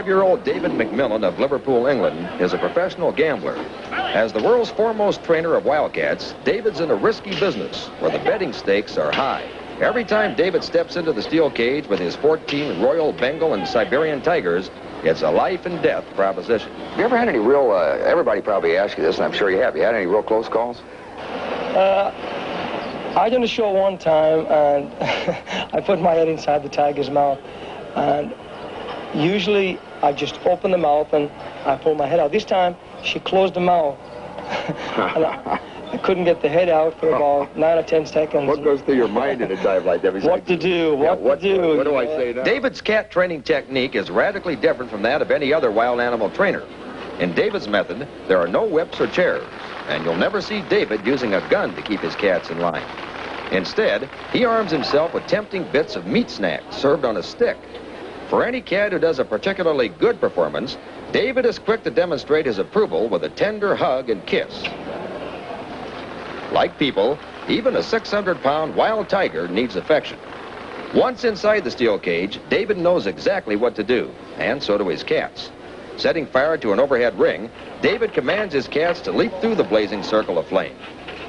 25-year-old David McMillan of Liverpool, England, is a professional gambler. As the world's foremost trainer of wildcats, David's in a risky business where the betting stakes are high. Every time David steps into the steel cage with his 14 Royal Bengal and Siberian Tigers, it's a life and death proposition. Have you ever had any real, everybody probably asked you this, and I'm sure you have. You had any real close calls? I done a show one time, and I put my head inside the tiger's mouth, and usually I just open the mouth and I pull my head out. This time, she closed the mouth, and I couldn't get the head out for about 9 or 10 seconds. What goes through your mind in a dive like that? What to do, what to do. What do I say now? David's cat training technique is radically different from that of any other wild animal trainer. In David's method, there are no whips or chairs, and you'll never see David using a gun to keep his cats in line. Instead, he arms himself with tempting bits of meat snacks served on a stick. For any cat who does a particularly good performance, David is quick to demonstrate his approval with a tender hug and kiss. Like people, even a 600-pound wild tiger needs affection. Once inside the steel cage, David knows exactly what to do, and so do his cats. Setting fire to an overhead ring, David commands his cats to leap through the blazing circle of flame.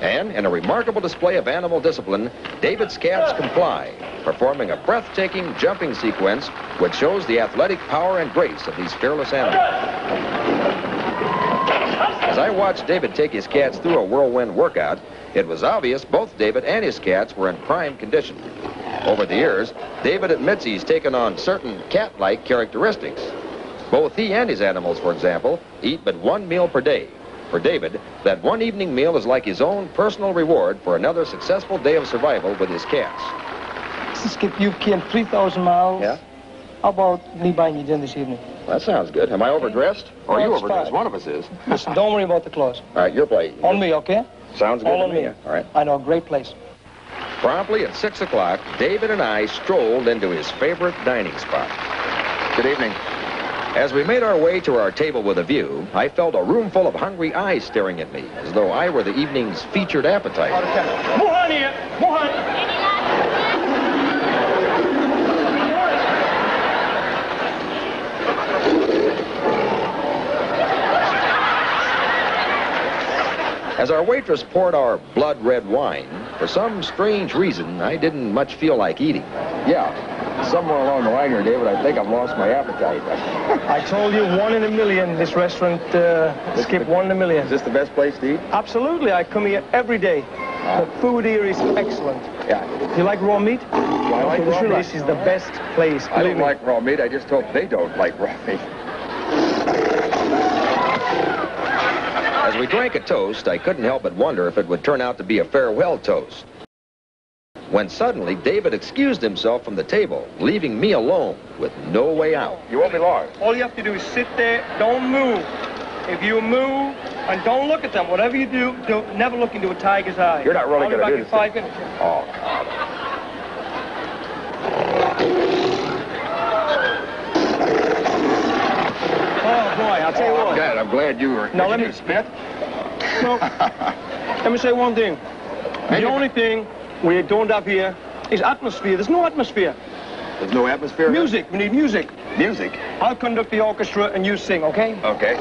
And in a remarkable display of animal discipline, David's cats comply, performing a breathtaking jumping sequence which shows the athletic power and grace of these fearless animals. As I watched David take his cats through a whirlwind workout, it was obvious both David and his cats were in prime condition. Over the years, David admits he's taken on certain cat-like characteristics. Both he and his animals, for example, eat but one meal per day. For David, that one evening meal is like his own personal reward for another successful day of survival with his cats. Skip, you've came 3,000 miles. Yeah? How about me buying you dinner this evening? That sounds good. Am I overdressed? Or are you Well, it's overdressed? fine. One of us is. Listen, don't worry about the clothes. All right, your plate. On me, okay? Sounds good All to on me. All right. I know a great place. Promptly at 6 o'clock, David and I strolled into his favorite dining spot. Good evening. As we made our way to our table with a view, I felt a room full of hungry eyes staring at me, as though I were the evening's featured appetizer. Mohan here! Mohan! As our waitress poured our blood-red wine, for some strange reason, I didn't much feel like eating. Yeah. Somewhere along the line here, David, I think I've lost my appetite. I told you 1 in a million, this restaurant, Skip, 1 in a million. Is this the best place to eat? Absolutely, I come here every day. The food here is excellent. Yeah. Do you like raw meat? I like raw meat. This is the best place. I don't like raw meat. I just hope they don't like raw meat. As we drank a toast, I couldn't help but wonder if it would turn out to be a farewell toast. When suddenly, David excused himself from the table, leaving me alone with no way out. You won't be long. All you have to do is sit there, don't move. If you move and don't look at them, whatever you do, never look into a tiger's eye. You're not really I'll be going to back do in this. 5 minutes. Oh. Oh, boy, I'll tell you what. I'm glad you were. Now, let me spit. No, let me say one thing. The only thing we don't have here is atmosphere. There's no atmosphere. There's no atmosphere? Music. We need music. Music? I'll conduct the orchestra and you sing, okay? Okay.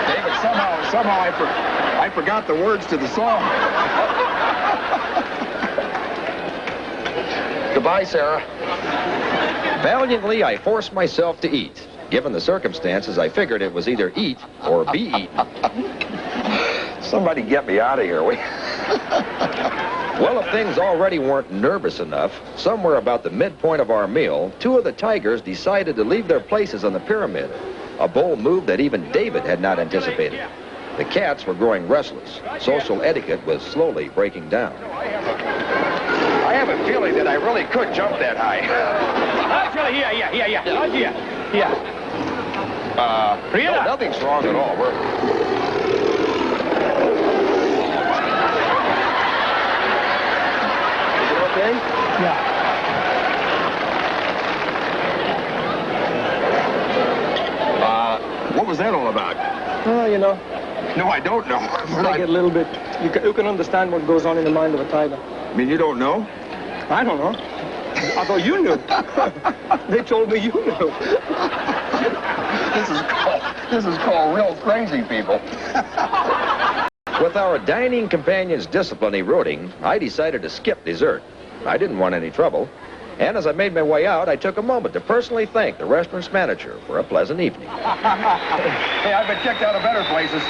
David, somehow I forgot the words to the song. Goodbye, Sarah. Valiantly, I forced myself to eat. Given the circumstances, I figured it was either eat or be eaten. Somebody get me out of here. Well, if things already weren't nervous enough, somewhere about the midpoint of our meal, 2 of the tigers decided to leave their places on the pyramid, a bold move that even David had not anticipated. The cats were growing restless. Social etiquette was slowly breaking down. I have a feeling that I really could jump that high. Actually, here. No, nothing's wrong at all. Is it okay? Yeah. What was that all about? Oh, you know, No, I don't know. I get a little bit... You can understand what goes on in the mind of a tiger. I mean, you don't know? I don't know. Although you knew. They told me you knew. This is called real crazy, people. With our dining companion's discipline eroding, I decided to skip dessert. I didn't want any trouble. And as I made my way out, I took a moment to personally thank the restaurant's manager for a pleasant evening. Hey, I've been kicked out of better places.